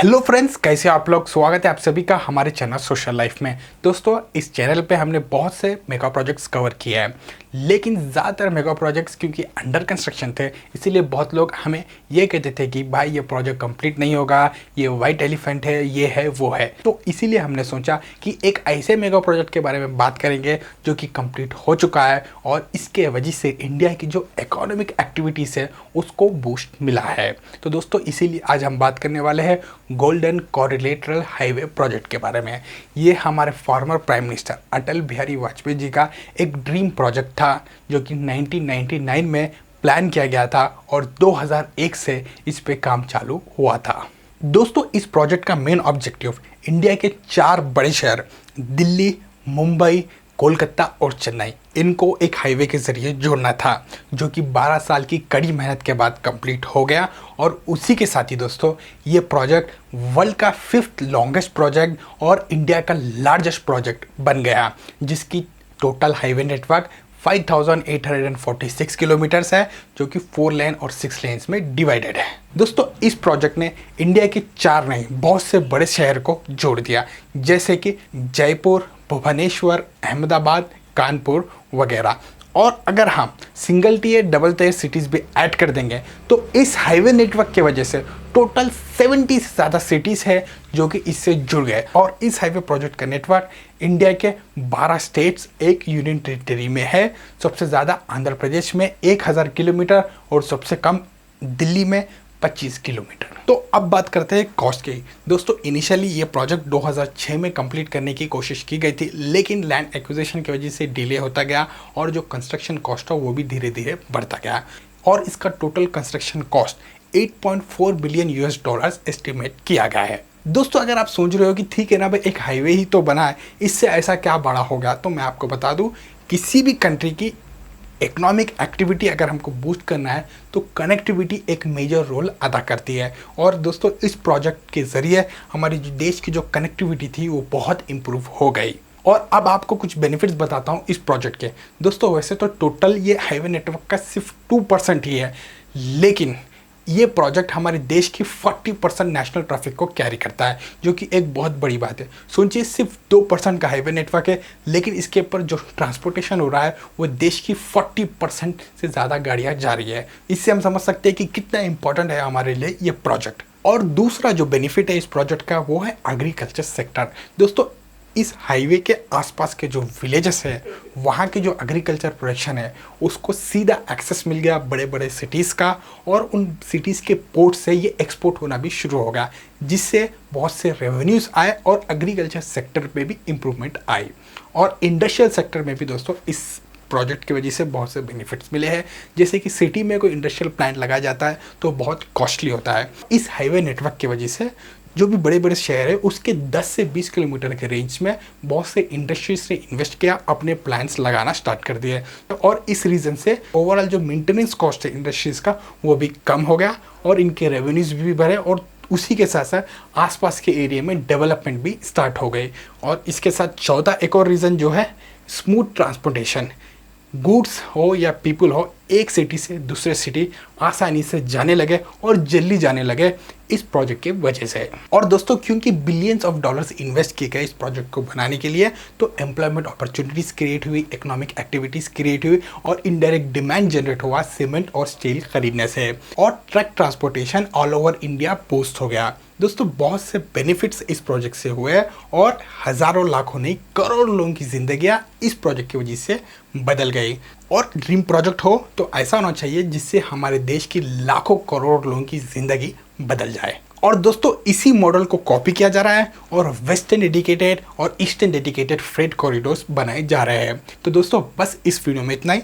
Hello friends, कैसे आप लोग। स्वागत है आप सभी का हमारे चैनल सोशल लाइफ में। दोस्तों, इस चैनल पे हमने बहुत से मेगा प्रोजेक्ट्स कवर किए हैं, लेकिन ज़्यादातर मेगा प्रोजेक्ट्स क्योंकि अंडर कंस्ट्रक्शन थे, इसीलिए बहुत लोग हमें ये कहते थे कि भाई ये प्रोजेक्ट कंप्लीट नहीं होगा, ये वाइट एलिफेंट है, ये है वो है। तो इसीलिए हमने सोचा कि एक ऐसे मेगा प्रोजेक्ट के बारे में बात करेंगे जो कि कंप्लीट हो चुका है और इसके वजह से इंडिया की जो इकोनॉमिक एक्टिविटीज़ है उसको बूस्ट मिला है। तो दोस्तों, इसीलिए आज हम बात करने वाले हैं गोल्डन कोरिलेटरल हाईवे प्रोजेक्ट के बारे में। ये हमारे former prime minister Atal Bihari Vajpayee ji का एक ड्रीम प्रोजेक्ट था जो कि 1999 में प्लान किया गया था और 2001 से इस पे काम चालू हुआ था। दोस्तों, इस प्रोजेक्ट का मेन ऑब्जेक्टिव इंडिया के 4 बड़े शहर दिल्ली, मुंबई, कोलकाता और चेन्नई, इनको एक हाईवे के ज़रिए जोड़ना था, जो कि 12 साल की कड़ी मेहनत के बाद कंप्लीट हो गया। और उसी के साथ ही दोस्तों, ये प्रोजेक्ट वर्ल्ड का 5th लॉन्गेस्ट प्रोजेक्ट और इंडिया का लार्जेस्ट प्रोजेक्ट बन गया, जिसकी टोटल हाईवे नेटवर्क 5846 किलोमीटर्स है, जो कि 4 लेन और 6 लेन्स में डिवाइडेड है। दोस्तों, इस प्रोजेक्ट ने इंडिया के 4 नहीं बहुत से बड़े शहर को जोड़ दिया, जैसे कि जयपुर, भुवनेश्वर, अहमदाबाद, कानपुर वगैरह। और अगर हम single tier double tier cities भी ऐड कर देंगे तो इस हाईवे नेटवर्क की वजह से टोटल 70 से ज़्यादा सिटीज़ है जो कि इससे जुड़ गए। और इस हाईवे प्रोजेक्ट का नेटवर्क इंडिया के 12 स्टेट्स, एक यूनियन टेरिटरी में है। सबसे ज़्यादा आंध्र प्रदेश में 1000 किलोमीटर और सबसे कम दिल्ली में 25 किलोमीटर। तो अब बात करते हैं कॉस्ट की। दोस्तों, इनिशियली ये प्रोजेक्ट 2006 में कंप्लीट करने की कोशिश की गई थी, लेकिन लैंड एक्विजिशन की वजह से डिले होता गया और जो कंस्ट्रक्शन कॉस्ट था वो भी धीरे धीरे बढ़ता गया। और इसका total construction cost 8.4 billion US dollars estimate किया गया है। दोस्तों, अगर आप सोच रहे हो कि ठीक है ना भाई, एक हाईवे ही तो बना है, इससे ऐसा क्या बड़ा हो गया, तो मैं आपको बता दूं, किसी भी कंट्री की इकोनॉमिक एक्टिविटी अगर हमको बूस्ट करना है तो कनेक्टिविटी एक मेजर रोल अदा करती है। और दोस्तों, इस प्रोजेक्ट के ज़रिए हमारी जो देश की जो कनेक्टिविटी थी वो बहुत इम्प्रूव हो गई। और अब आपको कुछ बेनिफिट्स बताता हूँ इस प्रोजेक्ट के। दोस्तों, वैसे तो टोटल ये हाईवे नेटवर्क का सिर्फ 2% ही है, लेकिन ये प्रोजेक्ट हमारे देश की 40% नेशनल ट्रैफिक को कैरी करता है, जो कि एक बहुत बड़ी बात है। सोचिए, सिर्फ 2% का हाईवे नेटवर्क है, लेकिन इसके ऊपर जो ट्रांसपोर्टेशन हो रहा है वो देश की 40% से ज़्यादा गाड़ियाँ जा रही है। इससे हम समझ सकते हैं कि कितना इंपॉर्टेंट है हमारे लिए ये प्रोजेक्ट। और दूसरा जो बेनिफिट है इस प्रोजेक्ट का वो है एग्रीकल्चर सेक्टर। दोस्तों, इस हाईवे के आसपास के जो विलेजेस है, वहाँ की जो एग्रीकल्चर प्रोडक्शन है उसको सीधा एक्सेस मिल गया बड़े बड़े सिटीज़ का, और उन सिटीज़ के पोर्ट से ये एक्सपोर्ट होना भी शुरू हो गया, जिससे बहुत से रेवेन्यूज़ आए और एग्रीकल्चर सेक्टर पे भी इम्प्रूवमेंट आई। और इंडस्ट्रियल सेक्टर में भी दोस्तों इस प्रोजेक्ट की वजह से बहुत से बेनिफिट्स मिले हैं। जैसे कि सिटी में कोई इंडस्ट्रियल प्लांट लगाया जाता है तो बहुत कॉस्टली होता है। इस हाईवे नेटवर्क की वजह से जो भी बड़े बड़े शहर है उसके 10 से 20 किलोमीटर के रेंज में बहुत से इंडस्ट्रीज ने इन्वेस्ट किया, अपने प्लांट्स लगाना स्टार्ट कर दिए। और इस रीज़न से ओवरऑल जो मेंटेनेंस कॉस्ट है इंडस्ट्रीज़ का वो भी कम हो गया और इनके रेवेन्यूज़ भी बढ़े, और उसी के साथ साथ आसपास के एरिया में डेवलपमेंट भी स्टार्ट हो गई। और इसके साथ चौथा एक और रीज़न जो है स्मूथ ट्रांसपोर्टेशन। गुड्स हो या पीपल हो, एक सिटी से दूसरे सिटी आसानी से जाने लगे और जल्दी जाने लगे इस प्रोजेक्ट के वजह से। और दोस्तों, क्योंकि बिलियंस ऑफ डॉलर्स इन्वेस्ट किए गए इस प्रोजेक्ट को बनाने के लिए, तो एम्प्लॉयमेंट अपॉर्चुनिटीज़ क्रिएट हुई, इकोनॉमिक एक्टिविटीज़ क्रिएट हुई और इनडायरेक्ट डिमांड जनरेट हुआ सीमेंट और स्टील खरीदने से, और truck transportation all over India boost हो गया। दोस्तों, बहुत से बेनिफिट्स इस प्रोजेक्ट से हुए और हज़ारों लाखों नहीं करोड़ों लोगों की जिंदगियां इस प्रोजेक्ट की वजह से बदल गई। और ड्रीम प्रोजेक्ट हो तो ऐसा होना चाहिए जिससे हमारे देश की लाखों करोड़ लोगों की ज़िंदगी बदल जाए। और दोस्तों, इसी मॉडल को कॉपी किया जा रहा है और वेस्टर्न डेडिकेटेड और ईस्टर्न डेडिकेटेड फ्रेट कॉरिडोर्स बनाए जा रहे हैं। तो दोस्तों, बस इस वीडियो में इतना ही।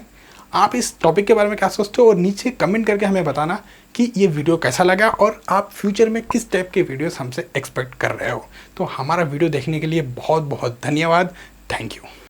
आप इस टॉपिक के बारे में क्या सोचते हो और नीचे कमेंट करके हमें बताना कि ये वीडियो कैसा लगा और आप फ्यूचर में किस टाइप के वीडियोस हमसे एक्सपेक्ट कर रहे हो। तो हमारा वीडियो देखने के लिए बहुत बहुत धन्यवाद। Thank you.